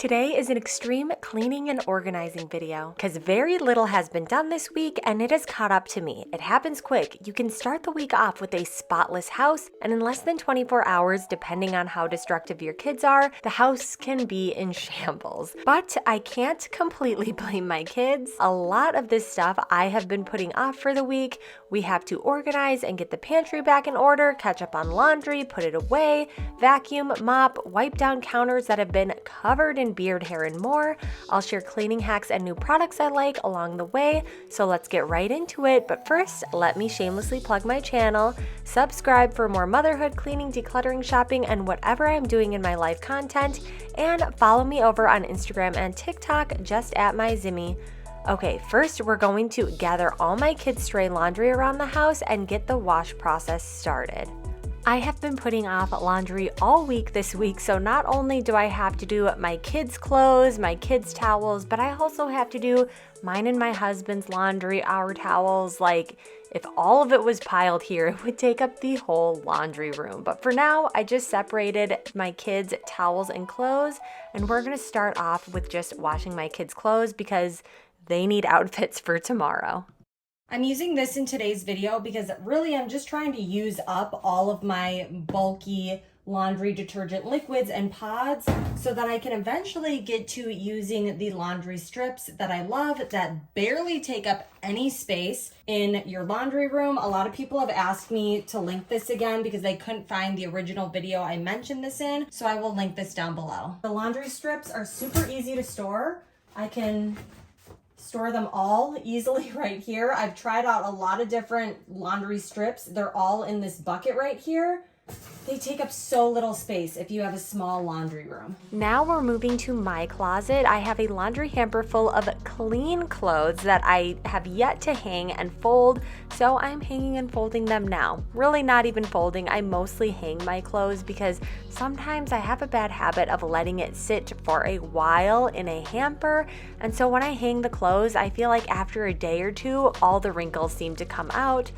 Today is an extreme cleaning and organizing video because very little has been done this week and it has caught up to me. It happens quick. You can start the week off with a spotless house, and in less than 24 hours, depending on how destructive your kids are, the house can be in shambles. But I can't completely blame my kids. A lot of this stuff I have been putting off for the week. We have to organize and get the pantry back in order, catch up on laundry, put it away, vacuum, mop, wipe down counters that have been covered in beard hair and more. I'll share cleaning hacks and new products I like along the way, so let's get right into it. But first, let me shamelessly plug my channel. Subscribe for more motherhood, cleaning, decluttering, shopping, and whatever I'm doing in my life content, and follow me over on Instagram and TikTok just at Mai Zimmy. Okay, first we're going to gather all my kids' stray laundry around the house and get the wash process started. I have been putting off laundry all week this week, so not only do I have to do my kids' clothes, my kids' towels, but I also have to do mine and my husband's laundry, our towels. Like, if all of it was piled here, it would take up the whole laundry room. But for now, I just separated my kids' towels and clothes, and we're gonna start off with just washing my kids' clothes because they need outfits for tomorrow. I'm using this in today's video because really I'm just trying to use up all of my bulky laundry detergent liquids and pods so that I can eventually get to using the laundry strips that I love that barely take up any space in your laundry room. A lot of people have asked me to link this again because they couldn't find the original video I mentioned this in, so I will link this down below. The laundry strips are super easy to store. I can store them all easily right here. I've tried out a lot of different laundry strips. They're all in this bucket right here. They take up so little space if you have a small laundry room. Now we're moving to my closet. I have a laundry hamper full of clean clothes that I have yet to hang and fold, so I'm hanging and folding them now. Really not even folding, I mostly hang my clothes because sometimes I have a bad habit of letting it sit for a while in a hamper, and so when I hang the clothes, I feel like after a day or two, all the wrinkles seem to come out.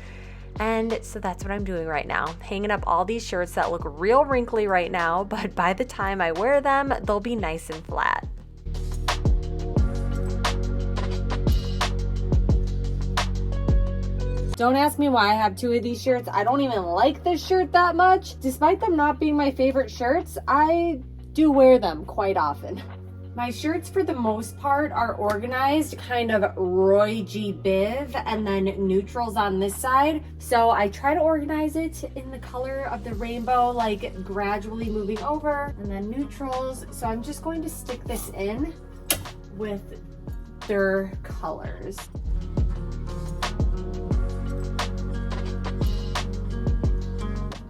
And so that's what I'm doing right now, hanging up all these shirts that look real wrinkly right now, but by the time I wear them, they'll be nice and flat. Don't ask me why I have two of these shirts. I don't even like this shirt that much. Despite them not being my favorite shirts, I do wear them quite often. My shirts, for the most part, are organized kind of Roy G. Biv and then neutrals on this side. So I try to organize it in the color of the rainbow, like gradually moving over, and then neutrals. So I'm just going to stick this in with their colors.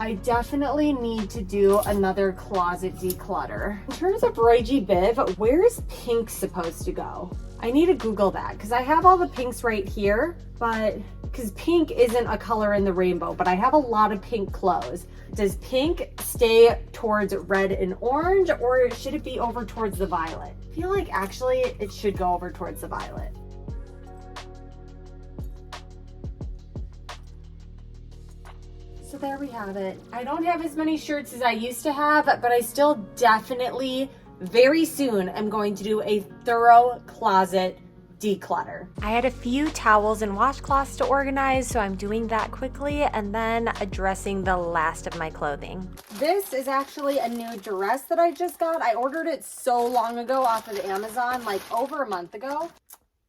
I definitely need to do another closet declutter. In terms of Roy G. Biv, where is pink supposed to go? I need to Google that because I have all the pinks right here, but because pink isn't a color in the rainbow, but I have a lot of pink clothes. Does pink stay towards red and orange, or should it be over towards the violet? I feel like actually it should go over towards the violet. So there we have it. I don't have as many shirts as I used to have, but I still definitely very soon am going to do a thorough closet declutter. I had a few towels and washcloths to organize, so I'm doing that quickly and then addressing the last of my clothing. This is actually a new dress that I just got. I ordered it so long ago off of Amazon, like over a month ago.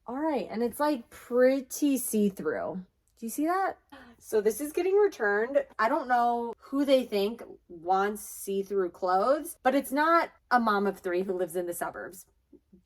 All right, and it's like pretty see-through. Do you see that? So this is getting returned. I don't know who they think wants see-through clothes, but it's not a mom of three who lives in the suburbs.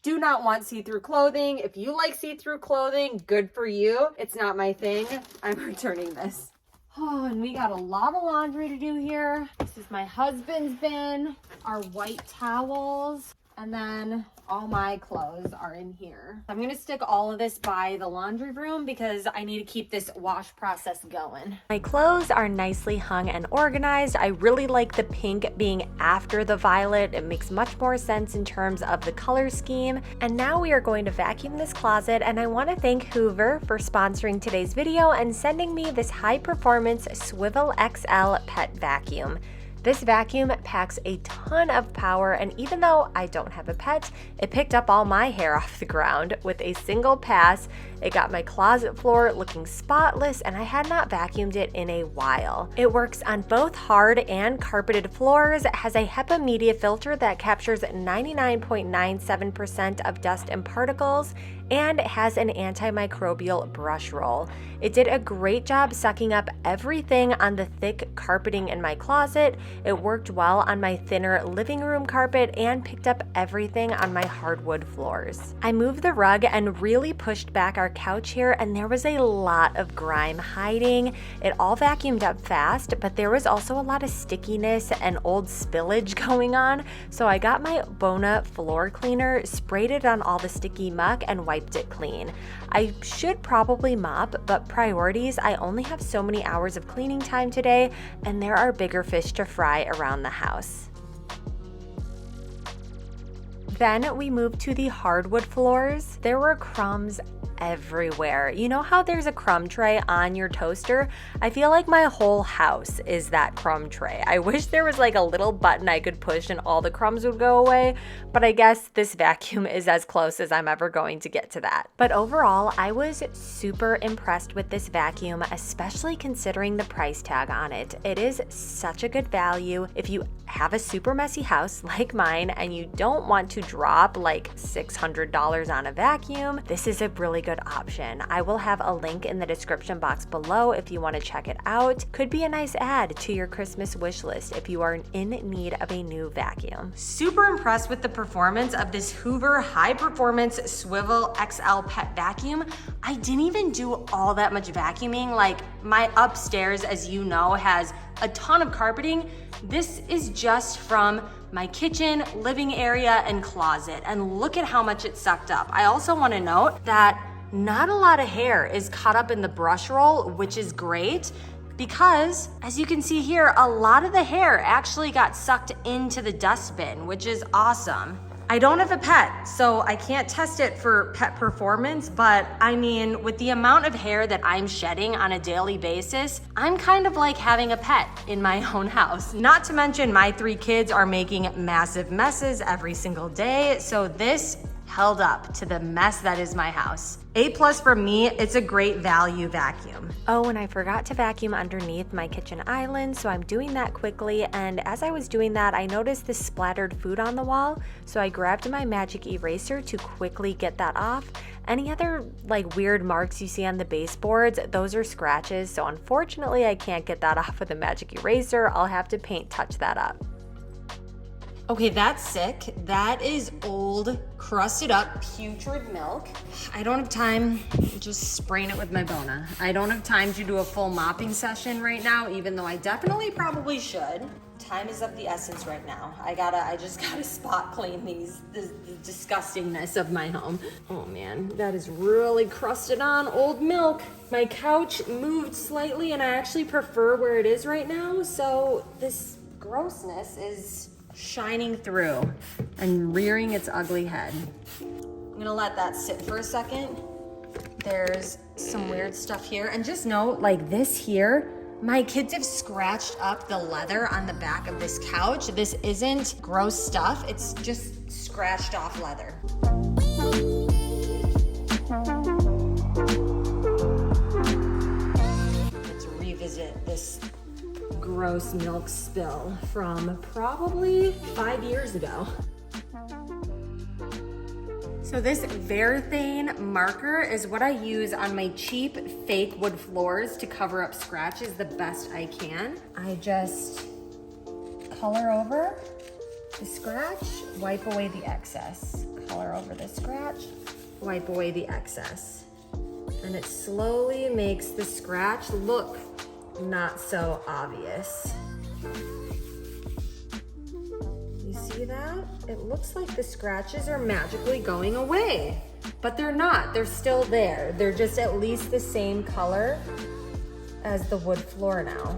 Do not want see-through clothing. If you like see-through clothing, good for you. It's not my thing. I'm returning this. Oh, and we got a lot of laundry to do here. This is my husband's bin, our white towels, and then all my clothes are in here. I'm gonna stick all of this by the laundry room because I need to keep this wash process going. My clothes are nicely hung and organized. I really like the pink being after the violet. It makes much more sense in terms of the color scheme. And now we are going to vacuum this closet, and I want to thank Hoover for sponsoring today's video and sending me this high performance Swivel XL pet vacuum. This vacuum packs a ton of power, and even though I don't have a pet, it picked up all my hair off the ground with a single pass. It got my closet floor looking spotless, and I had not vacuumed it in a while. It works on both hard and carpeted floors. It has a HEPA media filter that captures 99.97% of dust and particles, and it has an antimicrobial brush roll. It did a great job sucking up everything on the thick carpeting in my closet. It worked well on my thinner living room carpet and picked up everything on my hardwood floors. I moved the rug and really pushed back our couch here, and there was a lot of grime hiding. It all vacuumed up fast, but there was also a lot of stickiness and old spillage going on, so I got my Bona floor cleaner, sprayed it on all the sticky muck, and wiped it clean. I should probably mop, but priorities, I only have so many hours of cleaning time today, and there are bigger fish to fry around the house. Then we moved to the hardwood floors. There were crumbs everywhere. You know how there's a crumb tray on your toaster? I feel like my whole house is that crumb tray. I wish there was like a little button I could push and all the crumbs would go away, but I guess this vacuum is as close as I'm ever going to get to that. But overall, I was super impressed with this vacuum, especially considering the price tag on it. It is such a good value. If you have a super messy house like mine and you don't want to drop like $600 on a vacuum, this is a really good option. I will have a link in the description box below if you want to check it out. Could be a nice add to your Christmas wish list if you are in need of a new vacuum. Super impressed with the performance of this Hoover high performance swivel XL pet vacuum. I didn't even do all that much vacuuming. Like my upstairs, as you know, has a ton of carpeting. This is just from my kitchen, living area, and closet, and look at how much it sucked up. I also want to note that not a lot of hair is caught up in the brush roll, which is great because, as you can see here, a lot of the hair actually got sucked into the dustbin, which is awesome. I don't have a pet, so I can't test it for pet performance, but I mean, with the amount of hair that I'm shedding on a daily basis, I'm kind of like having a pet in my own house. Not to mention my 3 kids are making massive messes every single day, so this held up to the mess that is my house. A+ for me, it's a great value vacuum. Oh, and I forgot to vacuum underneath my kitchen island, so I'm doing that quickly, and as I was doing that, I noticed this splattered food on the wall, so I grabbed my magic eraser to quickly get that off. Any other like weird marks you see on the baseboards, those are scratches, so unfortunately I can't get that off with a magic eraser. I'll have to paint touch that up. Okay, that's sick. That is old, crusted up, putrid milk. I don't have time, just spraying it with my Bona. I don't have time to do a full mopping session right now, even though I definitely probably should. Time is of the essence right now. I just gotta spot clean the disgustingness of my home. Oh man, that is really crusted on old milk. My couch moved slightly and I actually prefer where it is right now, so this grossness is shining through and rearing its ugly head. I'm gonna let that sit for a second. There's some weird stuff here, and just note, like this here, my kids have scratched up the leather on the back of this couch. This isn't gross stuff, it's just scratched off leather. Let's revisit this gross milk spill from probably 5 years ago. So this Varathane marker is what I use on my cheap fake wood floors to cover up scratches the best I can. I just color over the scratch, wipe away the excess. Color over the scratch, wipe away the excess. And it slowly makes the scratch look not so obvious. You see that? It looks like the scratches are magically going away, but they're not. They're still there. They're just at least the same color as the wood floor now.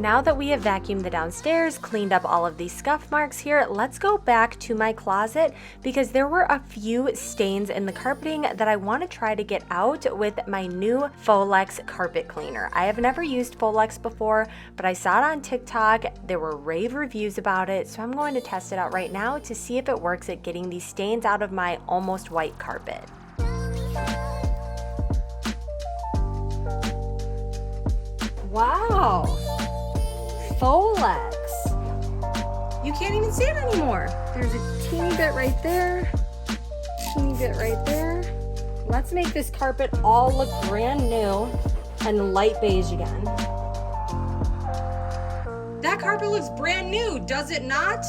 Now that we have vacuumed the downstairs, cleaned up all of these scuff marks here, let's go back to my closet because there were a few stains in the carpeting that I want to try to get out with my new Folex carpet cleaner. I have never used Folex before, but I saw it on TikTok. There were rave reviews about it, so I'm going to test it out right now to see if it works at getting these stains out of my almost white carpet. Wow, Folex. You can't even see it anymore. There's a teeny bit right there, teeny bit right there. Let's make this carpet all look brand new and light beige again. That carpet looks brand new, does it not?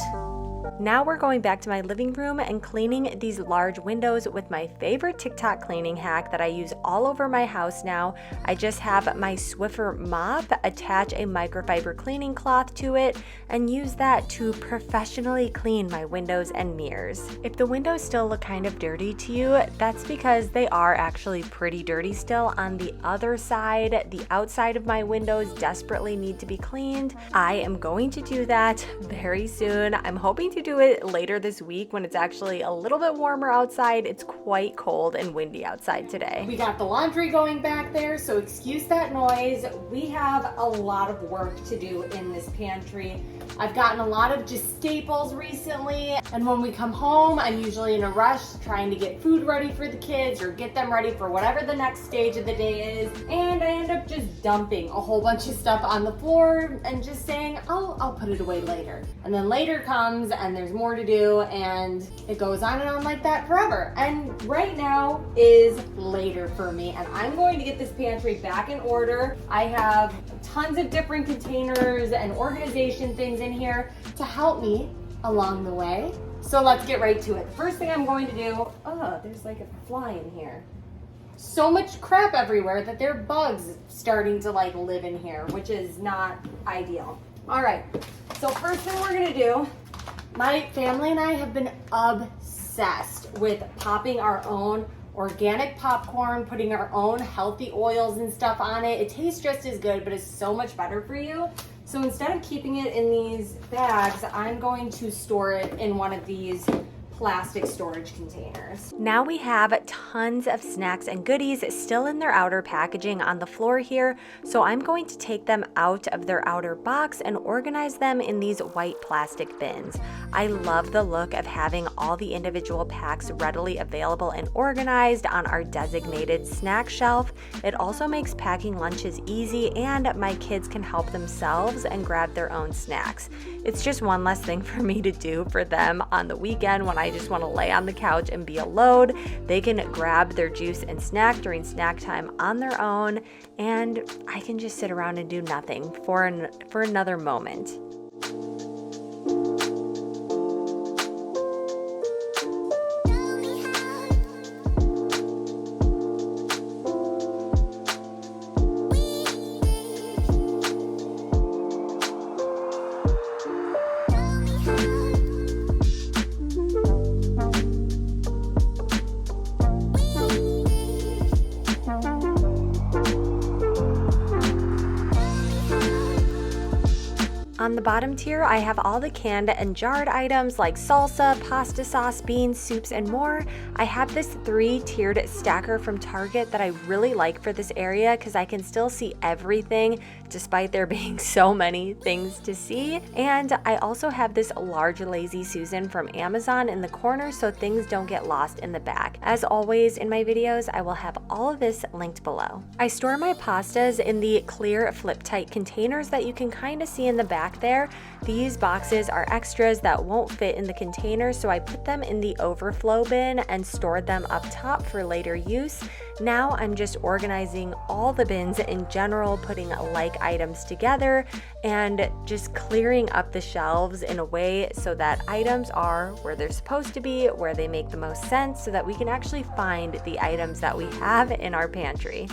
Now we're going back to my living room and cleaning these large windows with my favorite TikTok cleaning hack that I use all over my house now. I just have my Swiffer mop, attach a microfiber cleaning cloth to it, and use that to professionally clean my windows and mirrors. If the windows still look kind of dirty to you, that's because they are actually pretty dirty still on the other side. The outside of my windows desperately need to be cleaned. I am going to do that very soon. I'm hoping to do it later this week when it's actually a little bit warmer outside. It's quite cold and windy outside today. We got the laundry going back there, so excuse that noise. We have a lot of work to do in this pantry. I've gotten a lot of just staples recently, and when we come home, I'm usually in a rush trying to get food ready for the kids or get them ready for whatever the next stage of the day is, and I end up just dumping a whole bunch of stuff on the floor and just saying, I'll put it away later. And then later comes and there's more to do, and it goes on and on like that forever. And right now is later for me, and I'm going to get this pantry back in order. I have tons of different containers and organization things in here to help me along the way. So let's get right to it. The first thing I'm going to do, there's like a fly in here. So much crap everywhere that there are bugs starting to like live in here, which is not ideal. All right, so first thing we're gonna do, my family and I have been obsessed with popping our own organic popcorn, putting our own healthy oils and stuff on it. It tastes just as good, but it's so much better for you. So instead of keeping it in these bags, I'm going to store it in one of these plastic storage containers. Now we have tons of snacks and goodies still in their outer packaging on the floor here, so I'm going to take them out of their outer box and organize them in these white plastic bins. I love the look of having all the individual packs readily available and organized on our designated snack shelf. It also makes packing lunches easy, and my kids can help themselves and grab their own snacks. It's just one less thing for me to do for them on the weekend when I just want to lay on the couch and be a load. They can grab their juice and snack during snack time on their own, and I can just sit around and do nothing for another moment. On the bottom tier, I have all the canned and jarred items like salsa, pasta sauce, beans, soups, and more. I have this 3-tiered stacker from Target that I really like for this area because I can still see everything despite there being so many things to see. And I also have this large Lazy Susan from Amazon in the corner so things don't get lost in the back. As always in my videos, I will have all of this linked below. I store my pastas in the clear flip-tight containers that you can kind of see in the back there. These boxes are extras that won't fit in the container, so I put them in the overflow bin and stored them up top for later use. Now I'm just organizing all the bins in general, putting like items together and just clearing up the shelves in a way so that items are where they're supposed to be, where they make the most sense, so that we can actually find the items that we have in our pantry.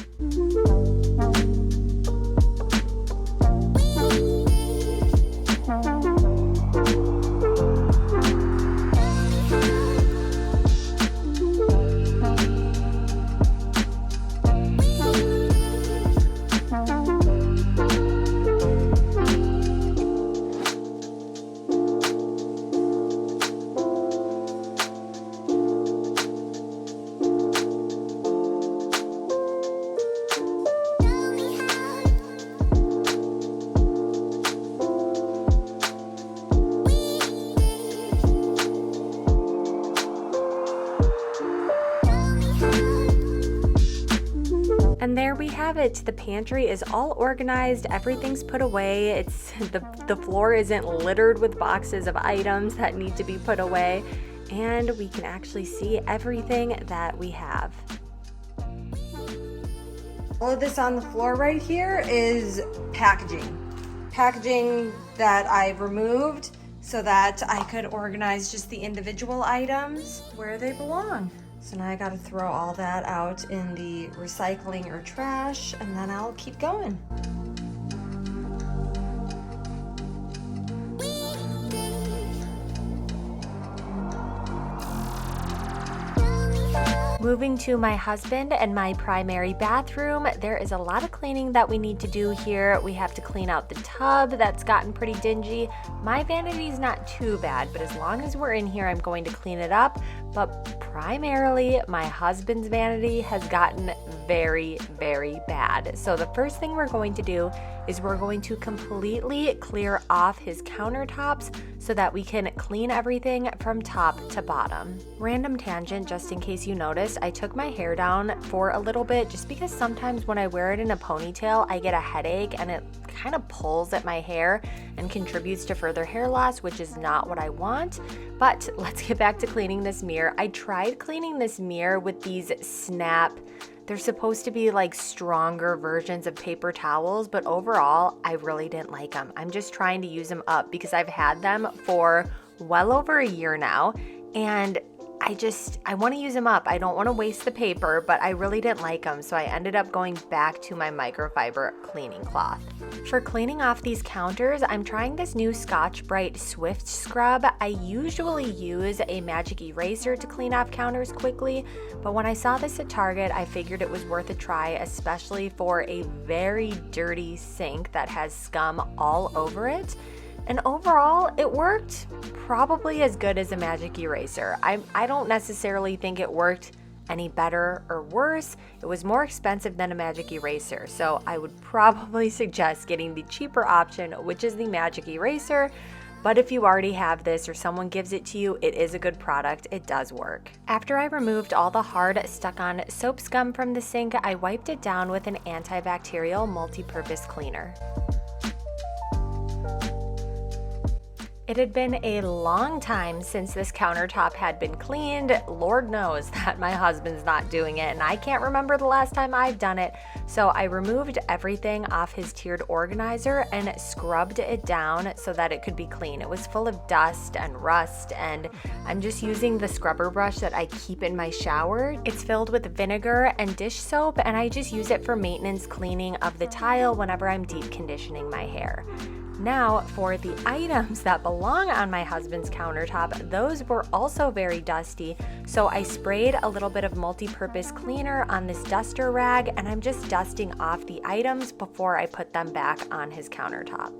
have it. The pantry is all organized, everything's put away. It's the floor isn't littered with boxes of items that need to be put away, and we can actually see everything that we have. All of this on the floor right here is packaging that I've removed so that I could organize just the individual items where they belong. So now I gotta throw all that out in the recycling or trash, and then I'll keep going. Moving to my husband and my primary bathroom, there is a lot of cleaning that we need to do here. We have to clean out the tub that's gotten pretty dingy. My vanity's not too bad, but as long as we're in here, I'm going to clean it up. But primarily, my husband's vanity has gotten very, very bad. So the first thing we're going to do is we're going to completely clear off his countertops so that we can clean everything from top to bottom. Random tangent, just in case you noticed, I took my hair down for a little bit just because sometimes when I wear it in a ponytail, I get a headache and it kind of pulls at my hair and contributes to further hair loss, which is not what I want. But let's get back to cleaning this mirror. I tried cleaning this mirror with these they're supposed to be like stronger versions of paper towels, but overall, I really didn't like them. I'm just trying to use them up because I've had them for well over a year now, and I want to use them up. I don't want to waste the paper, but I really didn't like them, so I ended up going back to my microfiber cleaning cloth. For cleaning off these counters, I'm trying this new Scotch-Brite Swift Scrub. I usually use a magic eraser to clean off counters quickly, but when I saw this at Target, I figured it was worth a try, especially for a very dirty sink that has scum all over it. And overall, it worked probably as good as a magic eraser. I don't necessarily think it worked any better or worse. It was more expensive than a magic eraser, so I would probably suggest getting the cheaper option, which is the magic eraser. But if you already have this or someone gives it to you, it is a good product. It does work. After I removed all the hard stuck-on soap scum from the sink, I wiped it down with an antibacterial multi-purpose cleaner. It had been a long time since this countertop had been cleaned. Lord knows that my husband's not doing it, and I can't remember the last time I've done it. So I removed everything off his tiered organizer and scrubbed it down so that it could be clean. It was full of dust and rust, and I'm just using the scrubber brush that I keep in my shower. It's filled with vinegar and dish soap, and I just use it for maintenance cleaning of the tile whenever I'm deep conditioning my hair. Now, for the items that belong on my husband's countertop, those were also very dusty, so I sprayed a little bit of multi-purpose cleaner on this duster rag, and I'm just dusting off the items before I put them back on his countertop.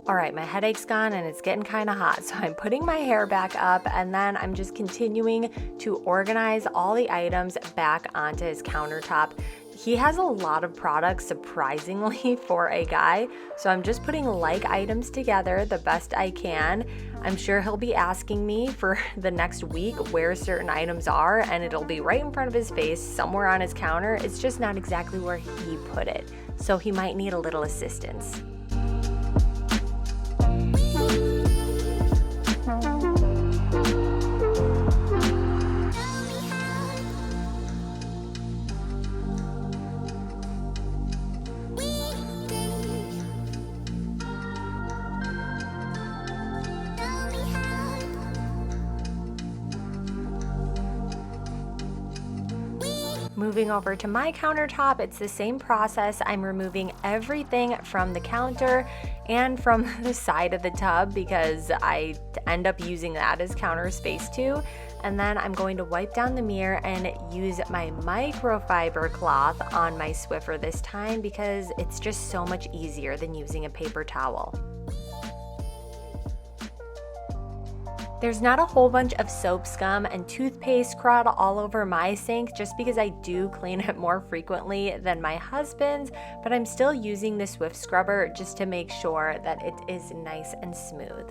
All right, my headache's gone and it's getting kind of hot, so I'm putting my hair back up, and then I'm just continuing to organize all the items back onto his countertop. He has a lot of products, surprisingly, for a guy, so I'm just putting like items together the best I can. I'm sure he'll be asking me for the next week where certain items are, and it'll be right in front of his face, somewhere on his counter. It's just not exactly where he put it, so he might need a little assistance. Moving over to my countertop, it's the same process. I'm removing everything from the counter and from the side of the tub because I end up using that as counter space too. And then I'm going to wipe down the mirror and use my microfiber cloth on my Swiffer this time because it's just so much easier than using a paper towel. There's not a whole bunch of soap scum and toothpaste crud all over my sink just because I do clean it more frequently than my husband's, but I'm still using the Swift scrubber just to make sure that it is nice and smooth.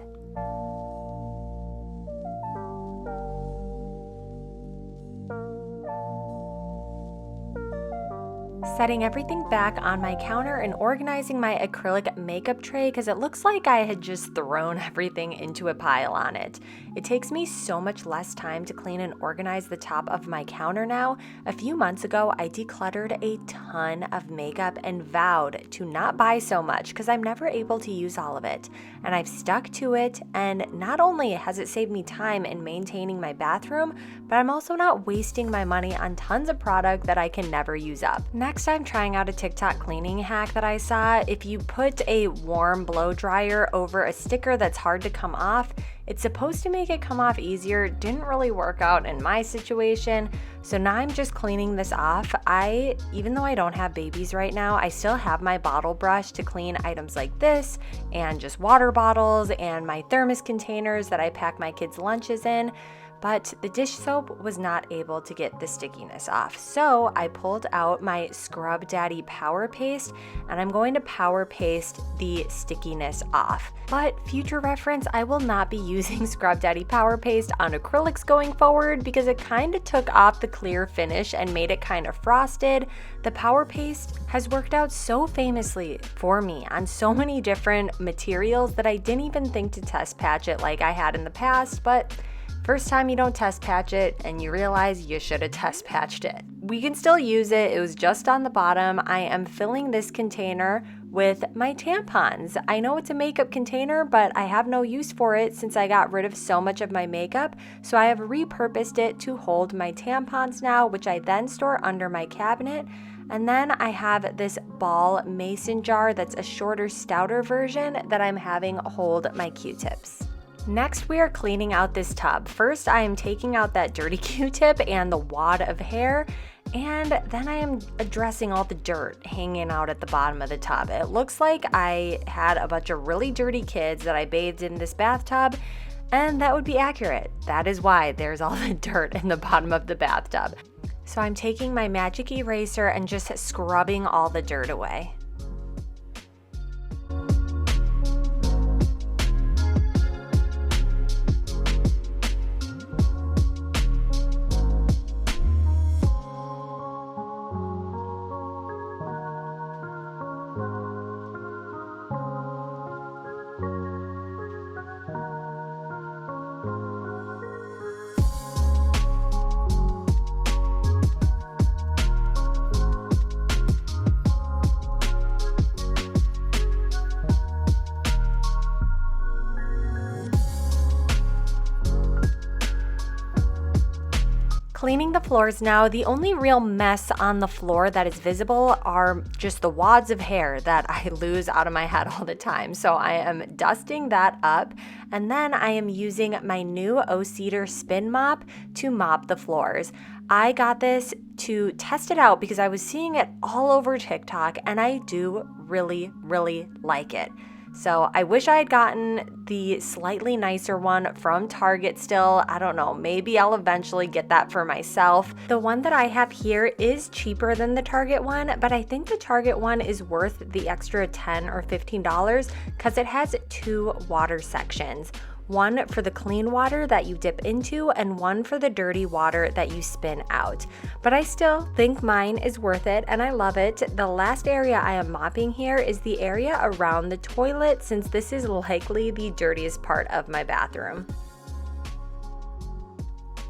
Setting everything back on my counter and organizing my acrylic makeup tray because it looks like I had just thrown everything into a pile on it. It takes me so much less time to clean and organize the top of my counter now. A few months ago, I decluttered a ton of makeup and vowed to not buy so much because I'm never able to use all of it. And I've stuck to it, and not only has it saved me time in maintaining my bathroom, but I'm also not wasting my money on tons of product that I can never use up. Next, I'm trying out a TikTok cleaning hack that I saw. If you put a warm blow dryer over a sticker that's hard to come off, it's supposed to make it come off easier. Didn't really work out in my situation. So now I'm just cleaning this off. Even though I don't have babies right now, I still have my bottle brush to clean items like this and just water bottles and my thermos containers that I pack my kids' lunches in. But the dish soap was not able to get the stickiness off. So I pulled out my Scrub Daddy Power Paste, and I'm going to power paste the stickiness off. But future reference, I will not be using Scrub Daddy Power Paste on acrylics going forward because it kind of took off the clear finish and made it kind of frosted. The Power Paste has worked out so famously for me on so many different materials that I didn't even think to test patch it like I had in the past, but first time you don't test patch it and you realize you should have test patched it. We can still use it. It was just on the bottom. I am filling this container with my tampons. I know it's a makeup container, but I have no use for it since I got rid of so much of my makeup. So I have repurposed it to hold my tampons now, which I then store under my cabinet. And then I have this ball mason jar that's a shorter, stouter version that I'm having hold my Q-tips. Next, we are cleaning out this tub. First, I am taking out that dirty Q-tip and the wad of hair, and then I am addressing all the dirt hanging out at the bottom of the tub. It looks like I had a bunch of really dirty kids that I bathed in this bathtub, and that would be accurate. That is why there's all the dirt in the bottom of the bathtub. So I'm taking my magic eraser and just scrubbing all the dirt away. Cleaning the floors now, the only real mess on the floor that is visible are just the wads of hair that I lose out of my head all the time. So I am dusting that up, and then I am using my new O-Cedar spin mop to mop the floors. I got this to test it out because I was seeing it all over TikTok, and I do really, really like it. So I wish I had gotten the slightly nicer one from Target still. I don't know, maybe I'll eventually get that for myself. The one that I have here is cheaper than the Target one, but I think the Target one is worth the extra $10 or $15 because it has two water sections. One for the clean water that you dip into and one for the dirty water that you spin out. But I still think mine is worth it and I love it. The last area I am mopping here is the area around the toilet since this is likely the dirtiest part of my bathroom.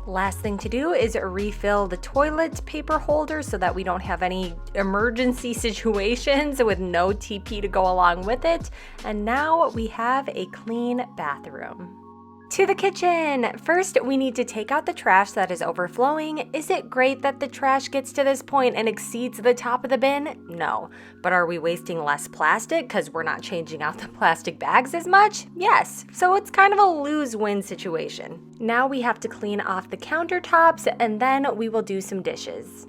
Last thing to do is refill the toilet paper holder so that we don't have any emergency situations with no TP to go along with it. And now we have a clean bathroom. To the kitchen! First, we need to take out the trash that is overflowing. Is it great that the trash gets to this point and exceeds the top of the bin? No. But are we wasting less plastic because we're not changing out the plastic bags as much? Yes. So it's kind of a lose-win situation. Now we have to clean off the countertops and then we will do some dishes.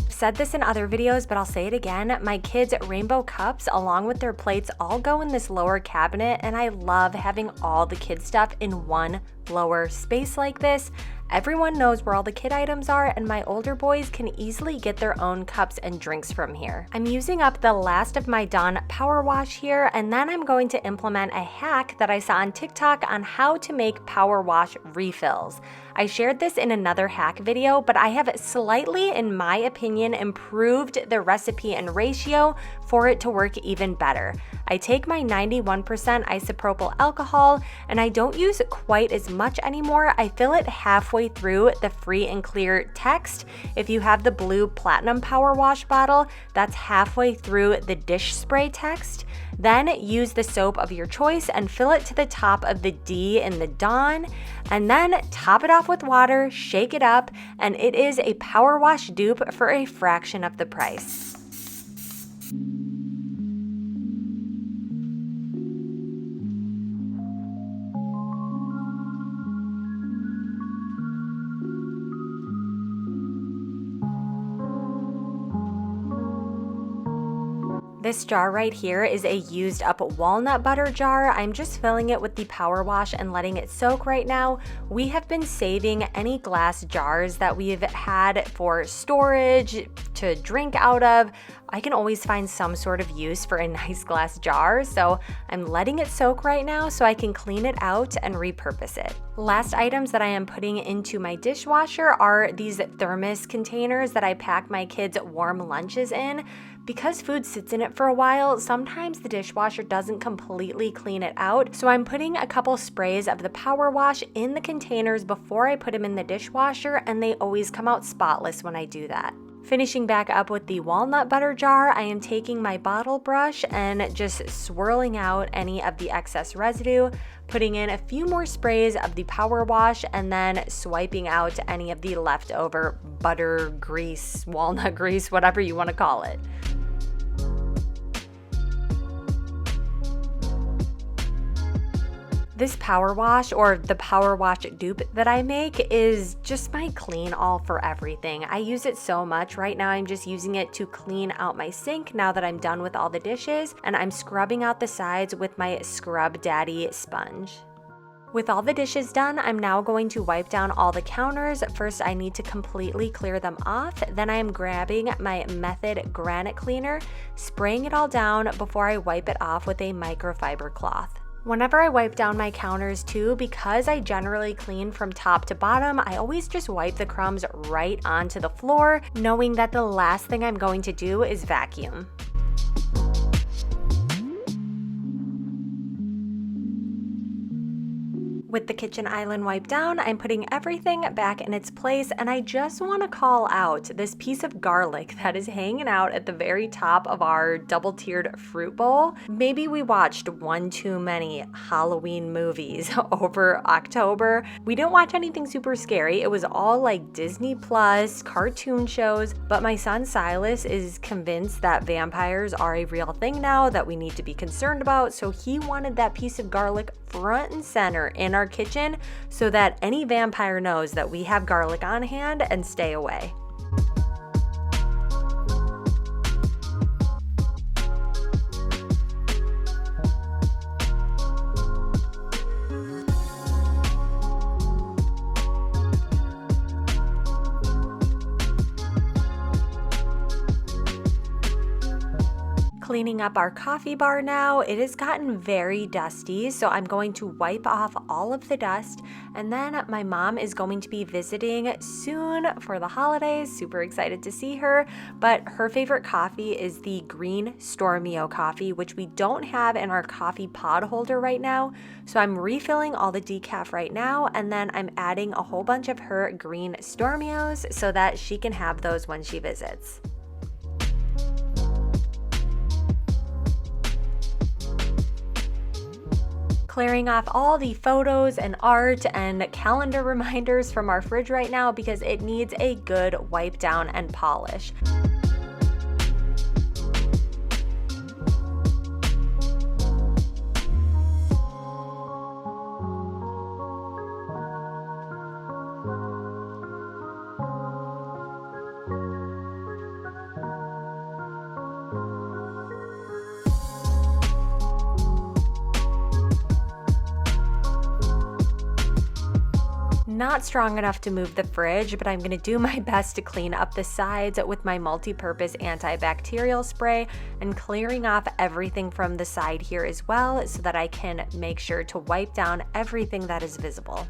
Said this in other videos, but I'll say it again. My kids' rainbow cups along with their plates all go in this lower cabinet, and I love having all the kids' stuff in one lower space like this, everyone knows where all the kid items are, and my older boys can easily get their own cups and drinks from here. I'm using up the last of my Dawn Power Wash here, and then I'm going to implement a hack that I saw on TikTok on how to make Power Wash refills. I shared this in another hack video, but I have slightly, in my opinion, improved the recipe and ratio for it to work even better. I take my 91% isopropyl alcohol, and I don't use quite as much anymore. I fill it halfway through the free and clear text. If you have the blue Platinum Power Wash bottle, that's halfway through the dish spray text. Then use the soap of your choice and fill it to the top of the D in the Dawn, and then top it off with water, shake it up, and it is a Power Wash dupe for a fraction of the price. This jar right here is a used up walnut butter jar. I'm just filling it with the Power Wash and letting it soak right now. We have been saving any glass jars that we've had for storage, to drink out of. I can always find some sort of use for a nice glass jar, so I'm letting it soak right now so I can clean it out and repurpose it. Last items that I am putting into my dishwasher are these thermos containers that I pack my kids' warm lunches in. Because food sits in it for a while, sometimes the dishwasher doesn't completely clean it out, so I'm putting a couple sprays of the Power Wash in the containers before I put them in the dishwasher, and they always come out spotless when I do that. Finishing back up with the walnut butter jar, I am taking my bottle brush and just swirling out any of the excess residue, putting in a few more sprays of the Power Wash, and then swiping out any of the leftover butter, grease, walnut grease, whatever you want to call it. This Power Wash, or the Power Wash dupe that I make, is just my clean all for everything. I use it so much. Right now I'm just using it to clean out my sink now that I'm done with all the dishes, and I'm scrubbing out the sides with my Scrub Daddy sponge. With all the dishes done, I'm now going to wipe down all the counters. First, I need to completely clear them off. Then I am grabbing my Method granite cleaner, spraying it all down before I wipe it off with a microfiber cloth. Whenever I wipe down my counters too, because I generally clean from top to bottom, I always just wipe the crumbs right onto the floor, knowing that the last thing I'm going to do is vacuum. With the kitchen island wiped down, I'm putting everything back in its place, and I just want to call out this piece of garlic that is hanging out at the very top of our double-tiered fruit bowl. Maybe we watched one too many Halloween movies over October. We didn't watch anything super scary. It was all like Disney Plus, cartoon shows, but my son Silas is convinced that vampires are a real thing now that we need to be concerned about, so he wanted that piece of garlic front and center in our kitchen so that any vampire knows that we have garlic on hand and stay away. Cleaning up our coffee bar now. It has gotten very dusty, so I'm going to wipe off all of the dust, and then my mom is going to be visiting soon for the holidays. Super excited to see her, but her favorite coffee is the green Stormio coffee, which we don't have in our coffee pod holder right now, so I'm refilling all the decaf right now, and then I'm adding a whole bunch of her green Stormios so that she can have those when she visits. Clearing off all the photos and art and calendar reminders from our fridge right now because it needs a good wipe down and polish. Not strong enough to move the fridge, but I'm going to do my best to clean up the sides with my multi-purpose antibacterial spray and clearing off everything from the side here as well so that I can make sure to wipe down everything that is visible.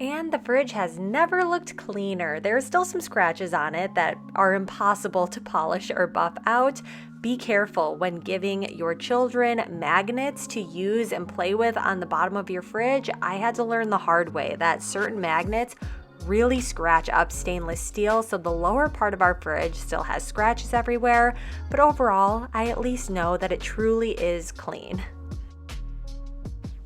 And the fridge has never looked cleaner. There are still some scratches on it that are impossible to polish or buff out. Be careful when giving your children magnets to use and play with on the bottom of your fridge. I had to learn the hard way that certain magnets really scratch up stainless steel, so the lower part of our fridge still has scratches everywhere, but overall, I at least know that it truly is clean.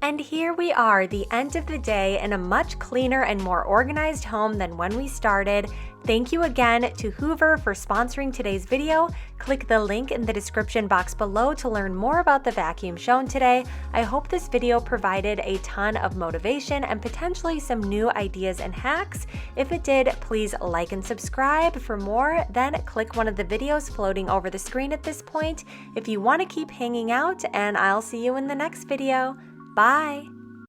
And here we are, the end of the day in a much cleaner and more organized home than when we started. Thank you again to Hoover for sponsoring today's video. Click the link in the description box below to learn more about the vacuum shown today. I hope this video provided a ton of motivation and potentially some new ideas and hacks. If it did, please like and subscribe for more, then click one of the videos floating over the screen at this point if you want to keep hanging out, and I'll see you in the next video. Bye!